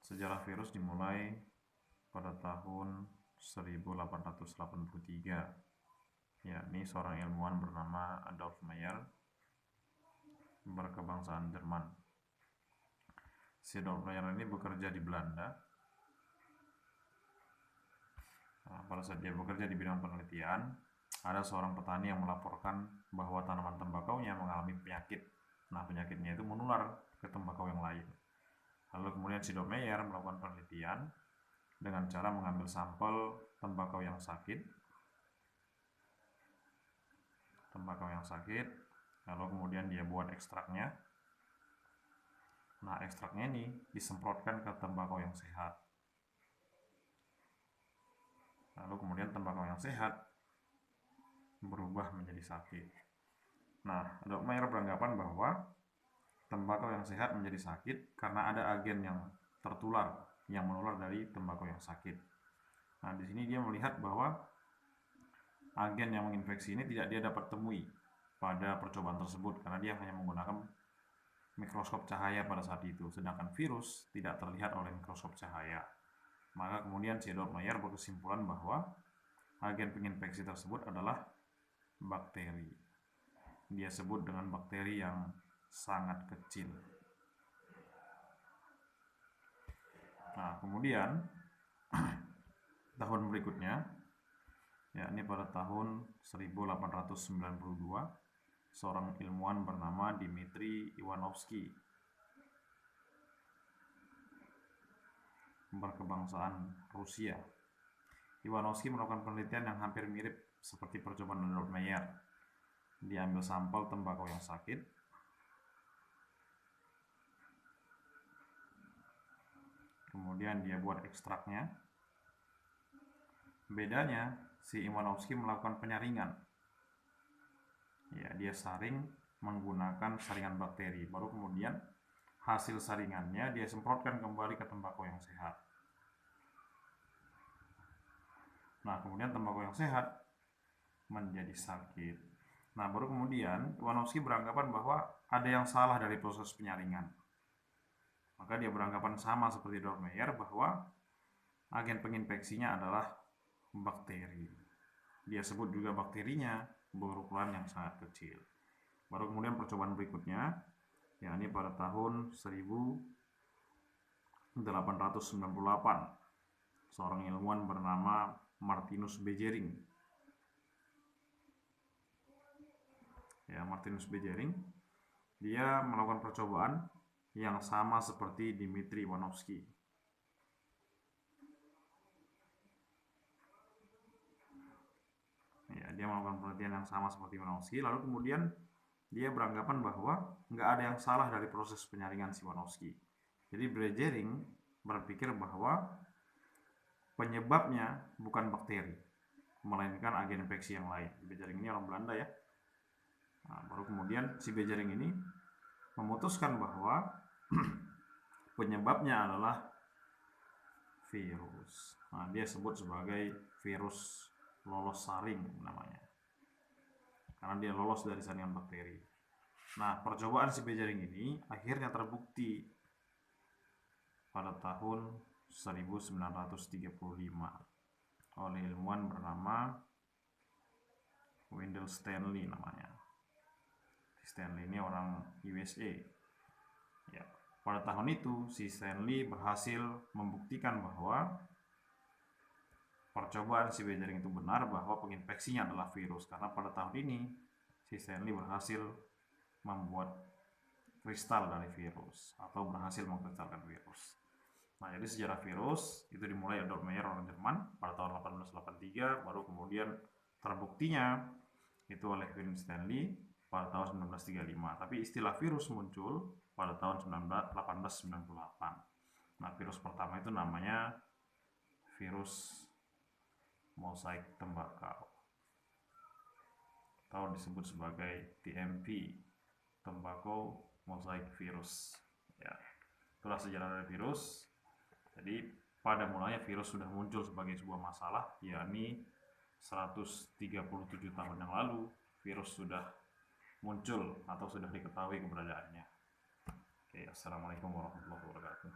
Sejarah virus dimulai pada tahun 1883. Yakni seorang ilmuwan bernama Adolf Meyer berkebangsaan Jerman. Si Adolf Meyer ini bekerja di Belanda. Pada saat dia bekerja di bidang penelitian, ada seorang petani yang melaporkan bahwa tanaman tembakaunya mengalami penyakit. Nah, penyakitnya itu menular ke tembakau yang lain. Lalu kemudian si Adolf Meyer melakukan penelitian dengan cara mengambil sampel tembakau yang sakit, lalu kemudian dia buat ekstraknya. Nah, ekstraknya ini disemprotkan ke tembakau yang sehat. Lalu kemudian tembakau yang sehat berubah menjadi sakit. Nah, Adolf Meyer beranggapan bahwa tembakau yang sehat menjadi sakit karena ada agen yang tertular, yang menular dari tembakau yang sakit. Nah, di sini dia melihat bahwa agen yang menginfeksi ini tidak dia dapat temui pada percobaan tersebut karena dia hanya menggunakan mikroskop cahaya pada saat itu, sedangkan virus tidak terlihat oleh mikroskop cahaya. Maka kemudian si Adolf Meyer berkesimpulan bahwa agen penginfeksi tersebut adalah bakteri. Dia sebut dengan bakteri yang sangat kecil. Nah, kemudian tahun berikutnya, yakni pada tahun 1892, seorang ilmuwan bernama Dmitri Ivanovsky berkebangsaan Rusia. Ivanovsky melakukan penelitian yang hampir mirip seperti percobaan Adolf Meyer. Dia ambil sampel tembakau yang sakit, kemudian dia buat ekstraknya. Bedanya, si Ivanovsky melakukan penyaringan. Dia saring menggunakan saringan bakteri, baru kemudian hasil saringannya dia semprotkan kembali ke tembakau yang sehat. Nah, kemudian tembakau yang sehat menjadi sakit. Nah, baru kemudian Ivanovsky beranggapan bahwa ada yang salah dari proses penyaringan. Maka dia beranggapan sama seperti Adolf Meyer bahwa agen penginfeksinya adalah bakteri. Dia sebut juga bakterinya berukuran yang sangat kecil. Baru kemudian percobaan berikutnya, yakni pada tahun 1898, seorang ilmuwan bernama Martinus Beijering. Martinus Beijering, dia melakukan percobaan yang sama seperti Dmitri Ivanovsky. Dia melakukan penelitian yang sama seperti Ivanovsky, lalu kemudian dia beranggapan bahwa nggak ada yang salah dari proses penyaringan si Ivanovsky. Jadi Beijering berpikir bahwa penyebabnya bukan bakteri, melainkan agen infeksi yang lain. Beijering ini orang Belanda ya. Nah, baru kemudian si Beijering ini memutuskan bahwa penyebabnya adalah virus. Nah, dia sebut sebagai virus lolos saring namanya, karena dia lolos dari saringan bakteri. Nah, percobaan si Beijering ini akhirnya terbukti pada tahun 1935 oleh ilmuwan bernama Wendell Stanley namanya. Stanley ini orang USA. Pada tahun itu si Stanley berhasil membuktikan bahwa percobaan si Beijering itu benar, bahwa penginfeksinya adalah virus. Karena pada tahun ini si Stanley berhasil membuat kristal dari virus atau berhasil mengkristalkan virus. Nah, jadi sejarah virus itu dimulai Adolf Meyer orang Jerman pada tahun 1883, baru kemudian terbuktinya itu oleh William Stanley pada tahun 1935. Tapi istilah virus muncul pada tahun 1898. Nah, virus pertama itu namanya virus mosaik tembakau atau disebut sebagai TMV, tembakau mosaik virus. Itulah sejarah dari virus. Jadi pada mulanya virus sudah muncul sebagai sebuah masalah, yakni 137 tahun yang lalu virus sudah muncul atau sudah diketahui keberadaannya. Assalamualaikum warahmatullahi wabarakatuh.